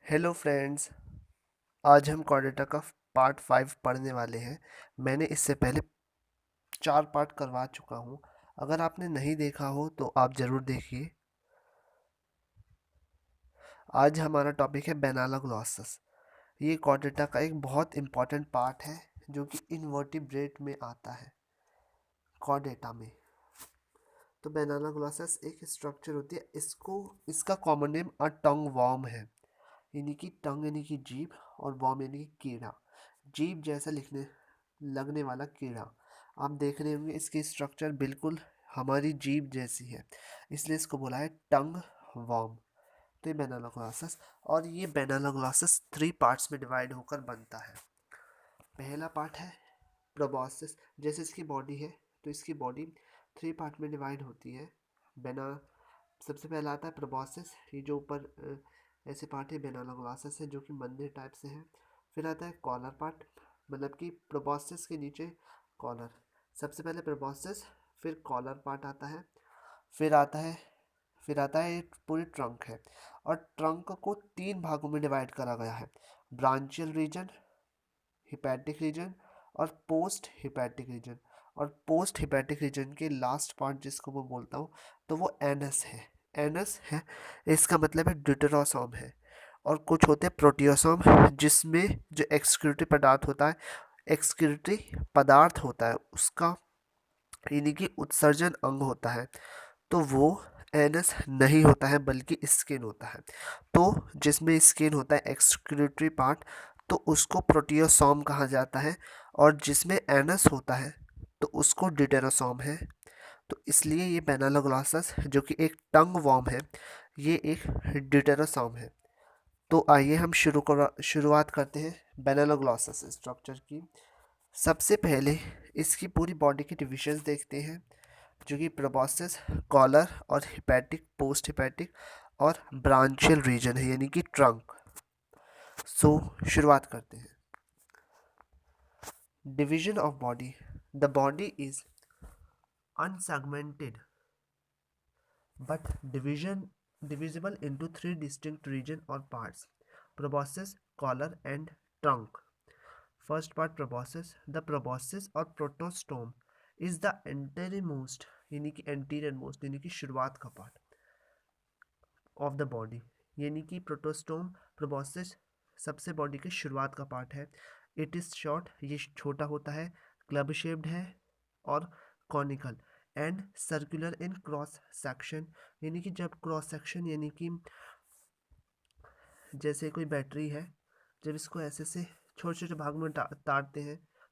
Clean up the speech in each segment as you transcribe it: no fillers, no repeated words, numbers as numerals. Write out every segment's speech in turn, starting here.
Hello friends. आज हम Chordata का पार्ट 5 पढ़ने वाले हैं। मैंने इससे पहले 4 पार्ट करवा चुका हूँ। अगर आपने नहीं देखा हो तो आप ज़रूर देखिए। आज हमारा टॉपिक है बेनाला ग्लॉसस। ये कॉर्डेटा का एक बहुत इम्पॉर्टेंट पार्ट है जो कि इनवर्टिब्रेट में आता है कॉर्डेटा में। तो बेनाला ग्लॉसस एक स्ट्रक्चर होती है। इसका common name a tongue worm है, यानी कि टंग यानी कि जीभ और वॉर्म यानी कि कीड़ा। जीभ जैसा लिखने लगने वाला कीड़ा। आप देख रहे होंगे इसकी स्ट्रक्चर बिल्कुल हमारी जीभ जैसी है, इसलिए इसको बोला है टंग वॉर्म। तो ये बेनाला ग्लॉसस, और ये बेनाला ग्लॉसस 3 पार्ट्स में डिवाइड होकर बनता है। पहला पार्ट है प्रोबॉस्सिस। जैसे इसकी बॉडी है तो इसकी बॉडी 3 पार्ट में डिवाइड होती है। बेना सबसे पहला आता है प्रोबॉस्सिस। ये जो ऊपर ऐसे पार्ट है बेनाला ग्लॉसस है, जो कि मंदिर टाइप से है। फिर आता है कॉलर पार्ट, मतलब कि प्रोबॉस्सिस के नीचे कॉलर। सबसे पहले प्रोबॉस्सिस, फिर कॉलर पार्ट आता है, फिर आता है फिर आता है एक पूरी ट्रंक है। और ट्रंक को 3 भागों में डिवाइड करा गया है: ब्रांचियल रीजन, हिपैटिक रीजन और पोस्ट हिपैटिक रीजन। और पोस्ट हिपैटिक रीजन के लास्ट पार्ट जिसको मैं बोलता हूँ तो वो एनस है। एनस है, इसका मतलब है ड्यूटेरोसोम है। और कुछ होते हैं प्रोटियोसोम, जिसमें जो एक्सक्रीटरी पदार्थ होता है, एक्सक्रीटरी पदार्थ होता है उसका, यानी कि उत्सर्जन अंग होता है, तो वो एनस नहीं होता है बल्कि स्किन होता है। तो जिसमें स्किन होता है एक्सक्रीटरी पार्ट, तो उसको प्रोटियोसोम कहा जाता है। और जिसमें एनस होता है तो उसको डिटेरोसोम है। तो इसलिए ये बेनालोग्लॉसस जो कि एक टंग वॉर्म है, ये एक डिटेरोसोम है। तो आइए हम शुरुआत करते हैं बेनालोग्लॉसस स्ट्रक्चर की। सबसे पहले इसकी पूरी बॉडी के डिविजन्स देखते हैं, जो कि प्रोबॉस्सिस, कॉलर और हिपैटिक, पोस्ट हिपैटिक और ब्रांचियल रीजन है, यानी कि ट्रंक। सो शुरुआत करते हैं। Division of body. The body is unsegmented but divisible into 3 distinct region or parts: proboscis, collar and trunk. First part proboscis. The proboscis or protostome is the anteriormost, यानी कि anterior most यानी कि शुरुआत का part of the body, यानी कि protostome प्रोबॉसिस सबसे body के शुरुआत का पार्ट है। इट इज़ शॉर्ट, ये छोटा होता है, क्लब शेप्ड है और conical and circular in cross section, यानी कि जब क्रॉस सेक्शन, यानी कि जैसे कोई बैटरी है, जब इसको ऐसे से छोटे छोटे भाग में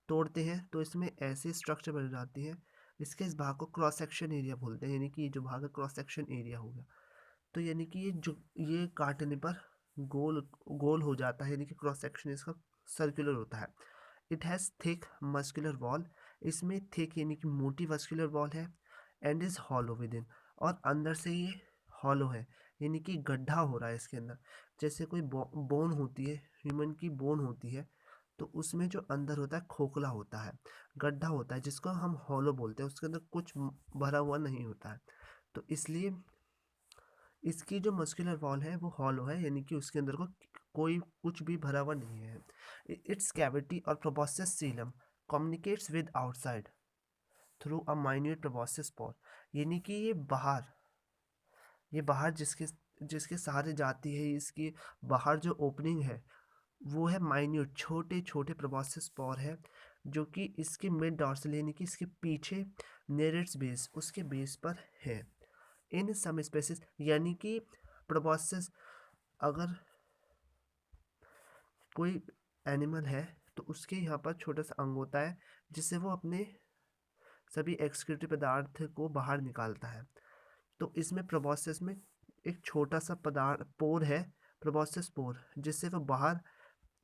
तोड़ते हैं तो इसमें ऐसे स्ट्रक्चर बन जाती है। इस भाग को क्रॉस सेक्शन एरिया बोलते हैं, यानी कि ये जो भाग है क्रॉस सेक्शन एरिया हो गया। तो यानी कि ये काटने पर गोल गोल हो जाता है, यानी कि क्रॉस सेक्शन इसका सर्कुलर होता है। It has thick muscular wall. इसमें थिक यानी कि मोटी मस्कुलर वॉल है। And is hollow with in, और अंदर से ये हॉलो है, यानी कि गड्ढा हो रहा है इसके अंदर। जैसे कोई बोन होती है, ह्यूमन की बोन होती है, तो उसमें जो अंदर होता है खोखला होता है, गड्ढा होता है, जिसको हम हॉलो बोलते हैं। उसके अंदर कुछ भरा हुआ नहीं होता है, तो इसलिए इसकी जो मस्कुलर वॉल है वो हॉलो है, यानी कि उसके अंदर को कोई कुछ भी भरा हुआ नहीं है। Its cavity or proboscis coelom communicates with outside through a minute proboscis pore, यानी कि ये बाहर जिसके जिसके सहारे जाती है, इसकी बाहर जो ओपनिंग है वो है माइन्यूट, छोटे छोटे प्रोबॉस्सिस पोर है, जो कि इसके मिड डॉर्सल यानी कि इसके पीछे नेरेट्स बेस, उसके बेस पर है। इन सम स्पेसिस, यानी कि प्रोबॉस्सिस, अगर कोई एनिमल है तो उसके यहाँ पर छोटा सा अंग होता है जिससे वो अपने सभी एक्सक्रीटरी पदार्थ को बाहर निकालता है। तो इसमें प्रोबॉस्सिस में एक छोटा सा पदार्थ पोर है, प्रोबॉस्सिस पोर, जिससे वो बाहर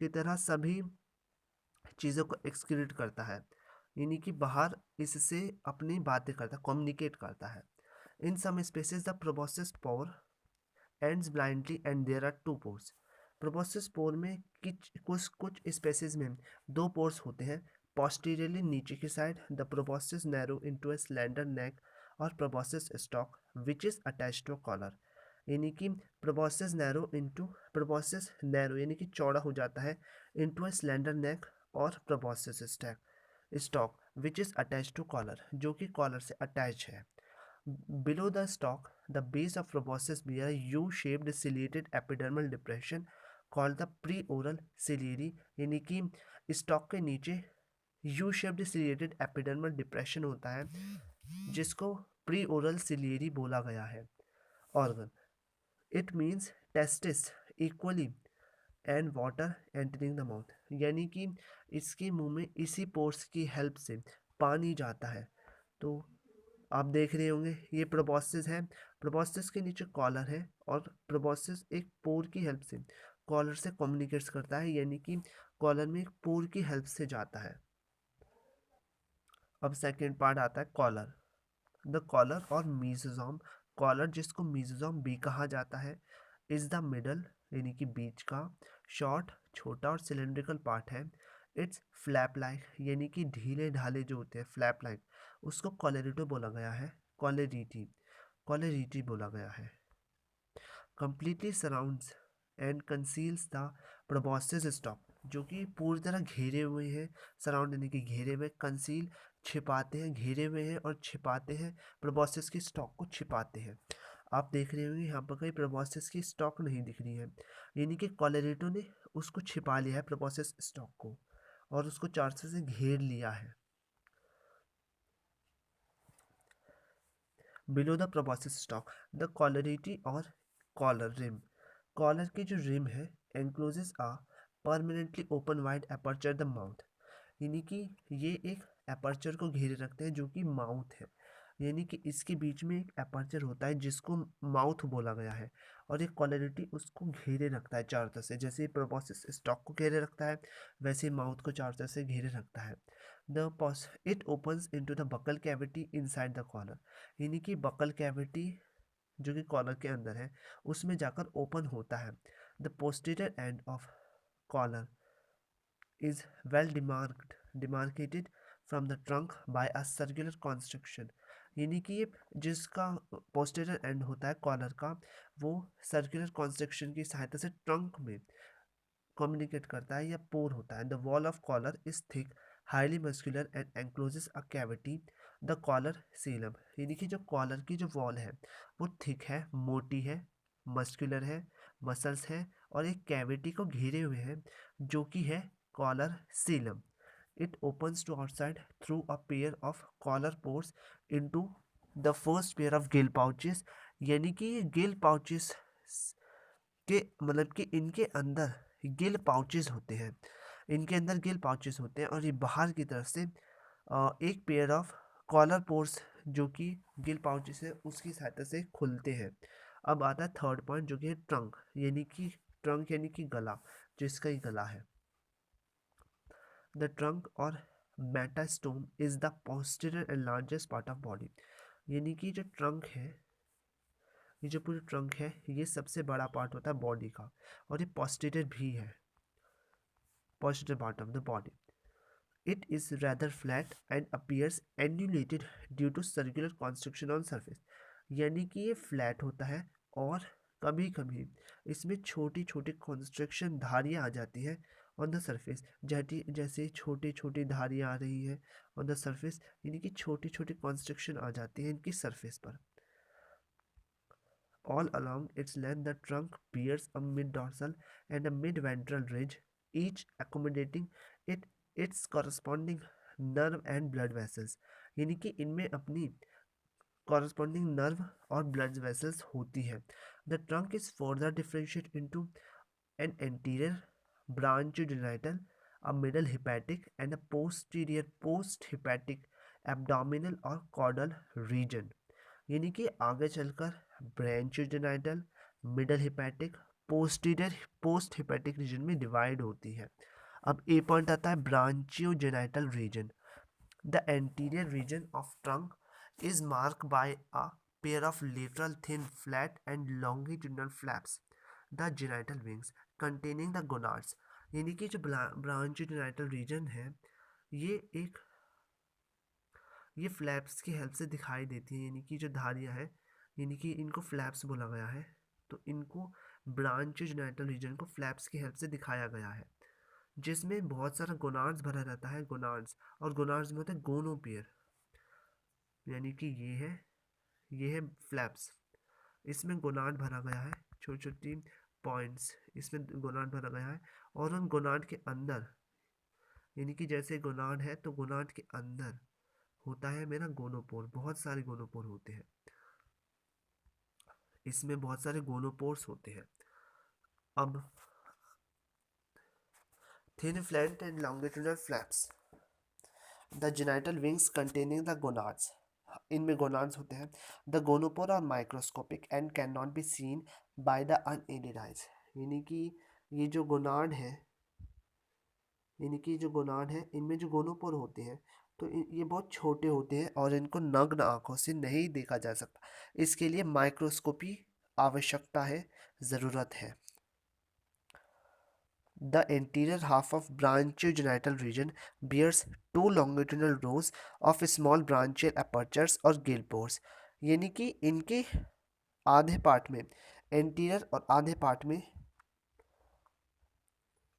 की तरह सभी चीज़ों को एक्सक्रीट करता है, यानी कि बाहर इससे अपनी बातें करता है, कम्युनिकेट करता है। In some species the proboscis pore ends blindly and there are two pores. Proboscis pore में कुछ कुछ स्पेसिस में 2 पोर्स होते हैं। पोस्टीरियरली नीचे की side the proboscis narrow into a slender neck or proboscis stalk which is attached to collar. यानी कि प्रोबॉस्सिस नैरो यानी कि चौड़ा हो जाता है into a slender neck or proboscis stalk which is attach to collar, जो कि कॉलर से अटैच है। Below the stalk the base of proboscis bear U shaped ciliated epidermal depression called the pre oral ciliary, यानी कि stalk के नीचे U shaped ciliated epidermal depression होता है जिसको प्री ओरल सिलियरी बोला गया है। Organ, it means testis equally and water entering the mouth, यानी कि इसके मुंह में इसी पोर्स की हेल्प से पानी जाता है। तो आप देख रहे होंगे ये प्रोबॉस्सिस है, प्रोबॉस्सिस के नीचे कॉलर है और प्रोबॉस्सिस एक पोर की हेल्प से कॉलर से कम्युनिकेट्स करता है, यानी कि कॉलर में एक पोर की हेल्प से जाता है। अब सेकेंड पार्ट आता है कॉलर। द कॉलर और मीजोजोम, कॉलर जिसको मीजोजोम भी कहा जाता है, इज द मिडल यानी कि बीच का शॉर्ट छोटा और सिलेंड्रिकल पार्ट है। इट्स फ्लैप लाइक यानी कि ढीले ढाले जो होते हैं फ्लैप लाइक, उसको कॉलरिटो बोला गया है, कॉलरिटी कॉलरिटी बोला गया है। Completely surrounds and conceals the proboscis stalk, जो कि पूरी तरह घेरे हुए हैं, सराउंड यानी कि घेरे हुए, कंसील छिपाते हैं, घेरे हुए हैं और छिपाते हैं, प्रोबॉस्सिस की स्टॉक को छिपाते हैं। आप देख रहे होंगे यहाँ पर कहीं प्रोबॉस्सिस की स्टॉक नहीं दिख रही है, यानी कि कॉलरेटो ने उसको छिपा लिया है प्रोबॉस्सिस स्टॉक को और उसको चारों से घेर लिया है। Below the proboscis stalk the collarette or collar rim, collar की जो रिम है encloses a permanently open wide aperture the mouth, यानी कि ये एक अपर्चर को घेरे रखते हैं जो कि माउथ है, यानी कि इसके बीच में एक अपर्चर होता है जिसको माउथ बोला गया है और एक कॉलरिटी उसको घेरे रखता है चारों तरफ से, जैसे प्रोबॉस्सिस स्टॉक को घेरे रखता है वैसे माउथ को चारों तरफ से घेरे रखता है। It opens into the buccal cavity inside the collar, यानी कि बकल कैविटी जो कि कॉलर के अंदर है उसमें जाकर ओपन होता है। The posterior end of collar is well demarcated from the trunk by a circular construction, यानी कि ये जिसका पोस्टीरियर एंड होता है कॉलर का वो सर्कुलर कॉन्स्ट्रक्शन की सहायता से ट्रंक में कम्युनिकेट करता है या पोर होता है। The wall of collar is thick highly muscular and encloses a cavity the collar coelom, यानी कि जो कॉलर की जो वॉल है वो थिक है, मोटी है, मस्कुलर है, मसल्स है और एक कैविटी को घेरे हुए है जो कि है collar coelom. It opens to outside through a pair of collar pores into the first pair of gill pouches, यानी कि ये गिल पाउचेस के मतलब कि इनके अंदर गिल पाउचेस होते हैं, इनके अंदर गिल पाउचेस होते हैं और ये बाहर की तरफ से एक पेयर ऑफ कॉलर पोर्स जो कि गिल पाउचेस है उसकी सहायता से खुलते हैं। अब आता है थर्ड पॉइंट जो कि है ट्रंक यानी कि गला, जिसका ही गला है। The trunk or metasome is the posterior and largest part of body, यानी कि जो ट्रंक है ये जो पूरी ट्रंक है ये सबसे बड़ा पार्ट होता है बॉडी का और ये पोस्टीरियर भी है, posterior part of the body. It is rather flat and appears annulated due to circular construction on surface, यानी कि ये फ्लैट होता है और कभी कभी इसमें छोटी छोटी कंस्ट्रक्शन धारियाँ आ जाती हैं ऑन द सरफेस, जैसे छोटी छोटी धारियाँ आ रही हैं ऑन द सरफेस, यानी कि छोटी छोटी कंस्ट्रक्शन आ जाती है इनकी सरफेस पर। All along its length, the trunk bears a mid-dorsal and a mid-ventral ridge, each accommodating it its corresponding nerve and blood vessels, यानी कि इनमें अपनी corresponding nerve और blood vessels होती है। The trunk is further differentiated into an anterior branchiogenital, a middle hepatic and a posterior post-hepatic abdominal और caudal region, यानी कि आगे चलकर branchiogenital, middle hepatic, posterior post hepatic region में डिवाइड होती है। अब ए पॉइंट आता है branchiogenital region. The anterior region of trunk is mark by a pair of lateral thin flat and longitudinal flaps the genital wings containing the gonads, यानी कि जो ब्रांचियोजेनाइटल reason है ये फ्लैप्स की हेल्प से दिखाई देती है, यानी कि जो धारियाँ हैं यानी कि इनको फ्लैप्स बोला गया है। तो इनको ब्रांच जेनिटल रीजन को फ्लैप्स की हेल्प से दिखाया गया है, जिसमें बहुत सारा गोनाड्स भरा रहता है, गोनाड्स, और गोनाड्स में होते हैं गोनोपियर, यानी कि ये है फ्लैप्स। इसमें गोनाड भरा गया है, छोटी छोटी पॉइंट्स, इसमें गोनाड भरा गया है। और उन गोनाड के अंदर, यानी कि जैसे गोनाड है तो गोनाड के अंदर होता है मेरा गोनोपोर, बहुत सारे गोनोपोर होते हैं, इसमें बहुत सारे गोनोपोर्स होते हैं। अब thin flat and longitudinal flaps, the genital wings containing the gonads, इनमें गोनाड्स होते हैं। The gonopore are microscopic and can not be seen by the unaided eyes, यानी कि ये जो गोनाड है, यानी कि जो गोनाड है इनमें जो गोनोपोर होते हैं तो ये बहुत छोटे होते हैं और इनको नग्न आंखों से नहीं देखा जा सकता, इसके लिए माइक्रोस्कोपी आवश्यकता है, ज़रूरत है। The anterior half of branchiogenital region bears two longitudinal rows of small branchial apertures और gill pores, यानी कि इनके आधे पार्ट में, एंटीरियर और आधे पार्ट में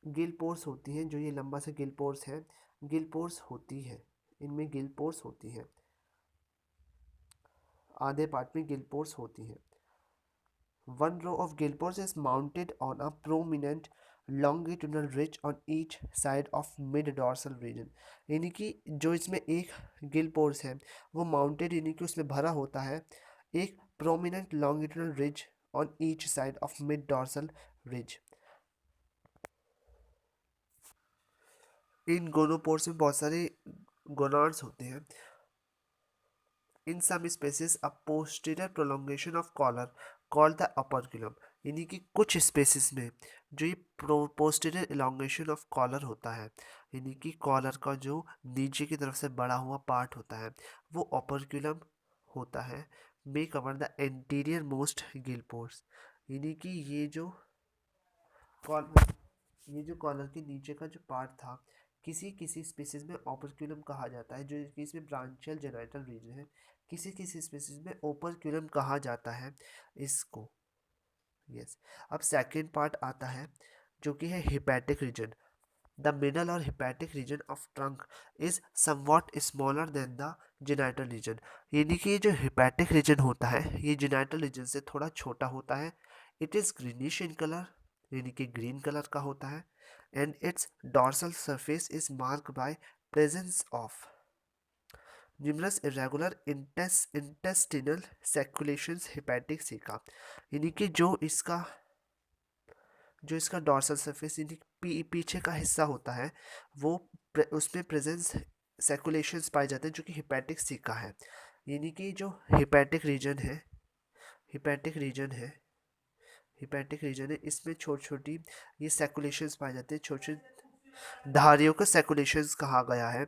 गिल पोर्स होती हैं, जो ये लंबा से गिल पोर्स है, गिल पोर्स होती है, इनमें गिल पोर्स होती है, आधे पार्ट में गिल पोर्स होती है। One row of gill pores is mounted on a prominent longitudinal ridge on each side of mid dorsal region, यानी कि जो इसमें एक गिल पोर्स है वो माउंटेड, यानी कि उसमें भरा होता है एक prominent longitudinal ridge on each side of mid dorsal ridge. इन गोनोपोर्स में बहुत सारे गोनाड्स होते हैं। In some species a posterior prolongation of collar called the operculum, यानी कि कुछ स्पेसिस में जो ये पोस्टीरियर इलोंगेशन ऑफ कॉलर होता है, यानी कि कॉलर का जो नीचे की तरफ से बड़ा हुआ पार्ट होता है वो अपर्कुलम होता है, may cover the anteriormost gill pores, यानी कि कॉलर ये जो कॉलर के नीचे का जो पार्ट था, किसी किसी स्पीसीज में ओपर्क्यूलम कहा जाता है, जो कि इसमें ब्रांचियल जेनिटल रीजन है, किसी किसी स्पीसीज में ओपर्क्यूलम कहा जाता है इसको। यस। अब सेकंड पार्ट आता है जो कि है हिपैटिक रीजन। द मिडल और hepatic region of trunk is somewhat smaller than the genital region, यानी कि ये जो हिपैटिक रीजन होता है ये जेनिटल रीजन से थोड़ा छोटा होता है। It is greenish in colour, यानी कि ग्रीन कलर का होता है, and its dorsal surface is mark by presence of numerous irregular intestinal sacculations hepatic caeca, यानी कि जो इसका डॉर्सल सरफेस यानी पीछे का हिस्सा होता है वो उसमें प्रेजेंस सेक्युलेशंस पाए जाते हैं जो कि हिपैटिक सिका है, यानी कि जो हिपैटिक रीजन है हिपैटिक रीजन है, इसमें छोटी छोटी ये सेकुलेशंस पाए जाते हैं, छोटे छोटे धारियों को सेकुलेशंस कहा गया है।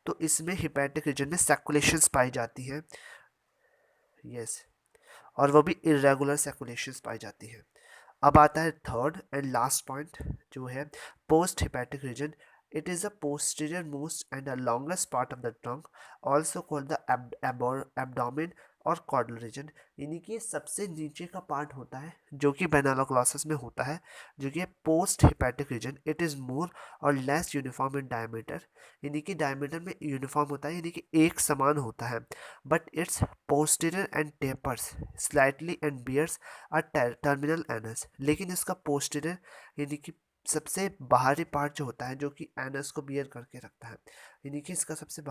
तो इसमें हिपैटिक रीजन में सेकुलेशंस पाई जाती हैं, यस, और वो भी इरेगुलर सेकुलेशंस पाई जाती हैं। अब आता है थर्ड एंड लास्ट पॉइंट जो है post hepatic region. It is the posterior most end the longest part of the trunk, also called the abdomen और कॉर्डल रीजन, यानी कि ये सबसे नीचे का पार्ट होता है जो कि बेनालोग्लॉसस में होता है, जो कि post hepatic region. It is more और लेस यूनिफॉर्म इन डायमीटर, यानी कि डायमीटर में यूनिफॉर्म होता है, यानी कि एक समान होता है, but its posterior end tapers slightly and bears a terminal anus, लेकिन इसका पोस्टीरियर यानी कि सबसे बाहरी पार्ट जो होता है जो कि एनस को बियर करके रखता है, यानी कि इसका सबसे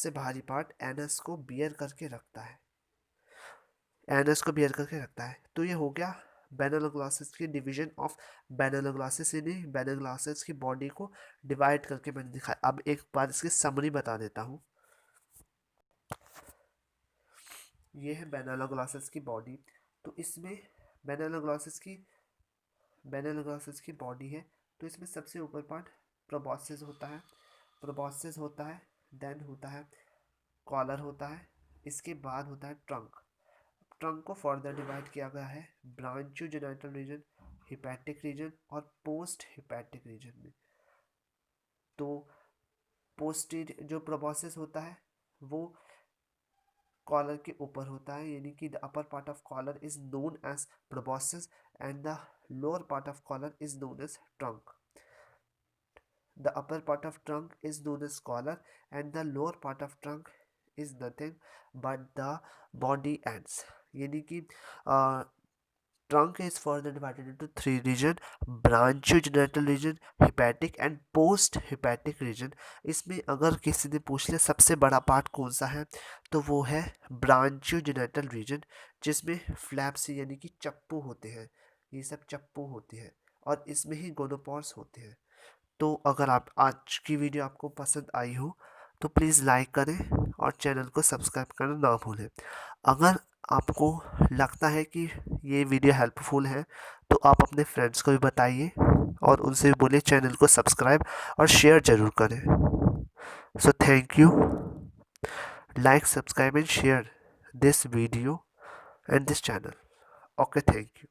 बाहरी पार्ट एनस को बियर करके रखता है, तो ये हो गया बेनलोग्लॉसिस की डिवीजन ऑफ बेनलोग्लॉसिस, यानी बेनलोग्लॉसिस की बॉडी को डिवाइड करके मैंने दिखाया। अब एक बार इसकी समरी बता देता हूँ। ये है बेनलोग्लॉसिस की बॉडी, तो इसमें बेनलोग्लॉसिस की बॉडी है, तो इसमें सबसे ऊपर पार्ट प्रोबॉस्सिस होता है, देन होता है कॉलर होता है, इसके बाद होता है ट्रंक। ट्रंक को फर्दर डिवाइड किया गया है ब्रांचियोजेनिटल रीजन, हिपैटिक रीजन और पोस्ट हिपैटिक रीजन में। तो पोस्टीरियर जो प्रोबॉस्सिस होता है वो कॉलर के ऊपर होता है, यानी कि the upper part of collar is known as proboscis and the lower part of collar is known as trunk. The upper part of trunk is known as collar and the lower part of trunk is nothing but the body ends. यानी कि trunk is further divided into three region: branchiogenital region, hepatic and post hepatic region. इसमें अगर किसी ने पूछ लिया सबसे बड़ा पार्ट कौन सा है, तो वो है branchiogenital region, जिसमें फ्लैप्स यानी कि चप्पू होते हैं. ये सब चप्पू होते हैं और इसमें ही गोनोपॉर्स होते हैं. तो अगर आप आज की वीडियो आपको पसंद आई हो तो प्लीज़ लाइक करें और चैनल को सब्सक्राइब करना ना भूलें. अगर आपको लगता है कि ये वीडियो हेल्पफुल है तो आप अपने फ्रेंड्स को भी बताइए और उनसे भी बोलिए चैनल को सब्सक्राइब और शेयर ज़रूर करें. So thank you. Like, subscribe and share this video and this channel. Okay, thank you.